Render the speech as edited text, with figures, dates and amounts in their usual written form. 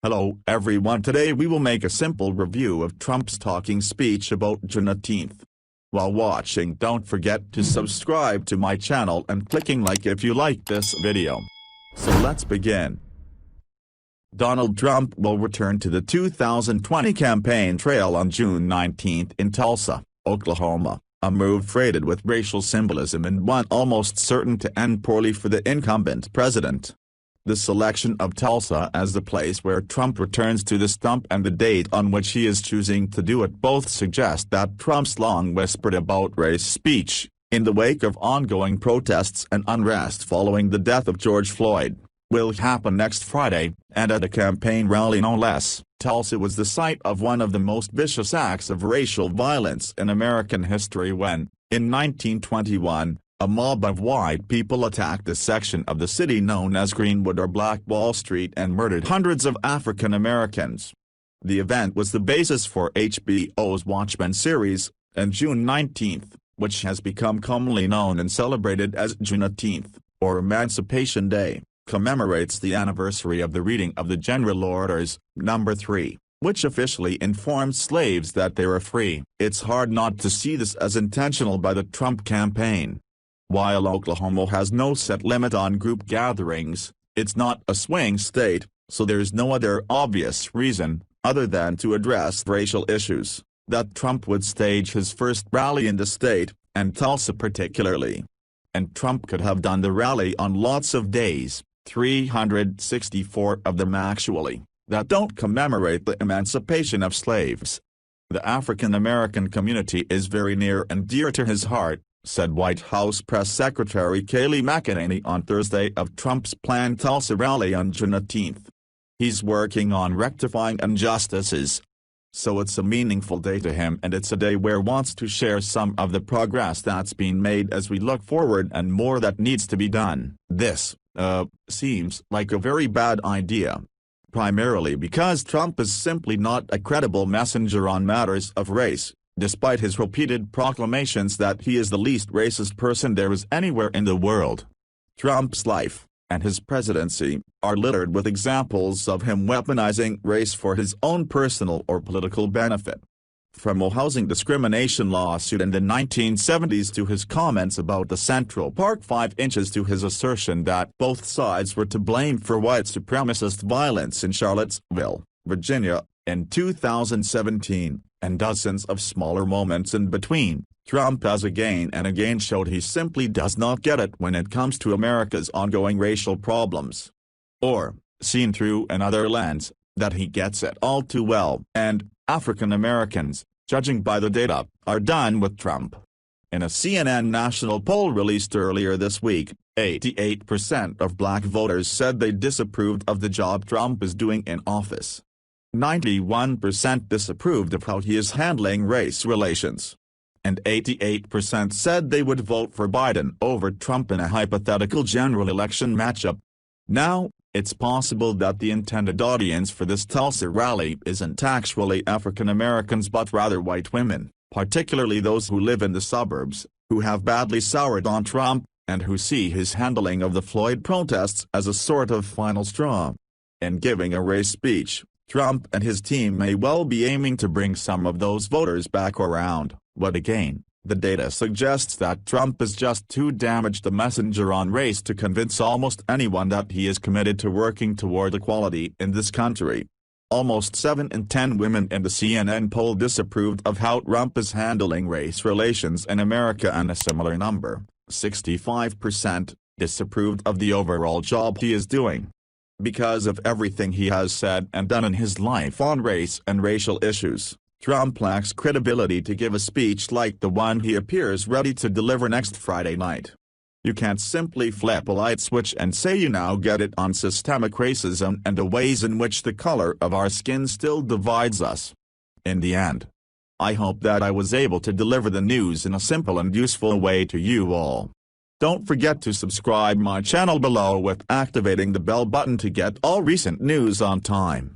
Hello everyone, today we will make a simple review of Trump's talking speech about Juneteenth. While watching, don't forget to subscribe to my channel and clicking like if you like this video. So let's begin. Donald Trump will return to the 2020 campaign trail on June 19 in Tulsa, Oklahoma, a move freighted with racial symbolism and one almost certain to end poorly for the incumbent president. The selection of Tulsa as the place where Trump returns to the stump and the date on which he is choosing to do it both suggest that Trump's long whispered about race speech, in the wake of ongoing protests and unrest following the death of George Floyd, will happen next Friday, and at a campaign rally no less. Tulsa was the site of one of the most vicious acts of racial violence in American history when, in 1921, a mob of white people attacked a section of the city known as Greenwood or Black Wall Street and murdered hundreds of African Americans. The event was the basis for HBO's Watchmen series, and June 19, which has become commonly known and celebrated as Juneteenth, or Emancipation Day, commemorates the anniversary of the reading of the General Orders, No. 3, which officially informed slaves that they were free. It's hard not to see this as intentional by the Trump campaign. While Oklahoma has no set limit on group gatherings, it's not a swing state, so there's no other obvious reason, other than to address racial issues, that Trump would stage his first rally in the state, and Tulsa particularly. And Trump could have done the rally on lots of days, 364 of them actually, that don't commemorate the emancipation of slaves. The African American community is very near and dear to his heart, said White House Press Secretary Kayleigh McEnany on Thursday of Trump's planned Tulsa rally on Juneteenth. He's working on rectifying injustices. So it's a meaningful day to him, and it's a day where wants to share some of the progress that's been made as we look forward and more that needs to be done. This, seems like a very bad idea. Primarily because Trump is simply not a credible messenger on matters of race, despite his repeated proclamations that he is the least racist person there is anywhere in the world. Trump's life, and his presidency, are littered with examples of him weaponizing race for his own personal or political benefit. From a housing discrimination lawsuit in the 1970s to his comments about the Central Park 5 inches to his assertion that both sides were to blame for white supremacist violence in Charlottesville, Virginia, in 2017, and dozens of smaller moments in between, Trump has again and again showed he simply does not get it when it comes to America's ongoing racial problems. Or, seen through another lens, that he gets it all too well. And, African Americans, judging by the data, are done with Trump. In a CNN national poll released earlier this week, 88% of black voters said they disapproved of the job Trump is doing in office. 91% disapproved of how he is handling race relations. And 88% said they would vote for Biden over Trump in a hypothetical general election matchup. Now, it's possible that the intended audience for this Tulsa rally isn't actually African Americans but rather white women, particularly those who live in the suburbs, who have badly soured on Trump, and who see his handling of the Floyd protests as a sort of final straw. In giving a race speech, Trump and his team may well be aiming to bring some of those voters back around, but again, the data suggests that Trump is just too damaged a messenger on race to convince almost anyone that he is committed to working toward equality in this country. Almost 7 in 10 women in the CNN poll disapproved of how Trump is handling race relations in America, and a similar number, 65%, disapproved of the overall job he is doing. Because of everything he has said and done in his life on race and racial issues, Trump lacks credibility to give a speech like the one he appears ready to deliver next Friday night. You can't simply flip a light switch and say you now get it on systemic racism and the ways in which the color of our skin still divides us. In the end, I hope that I was able to deliver the news in a simple and useful way to you all. Don't forget to subscribe my channel below with activating the bell button to get all recent news on time.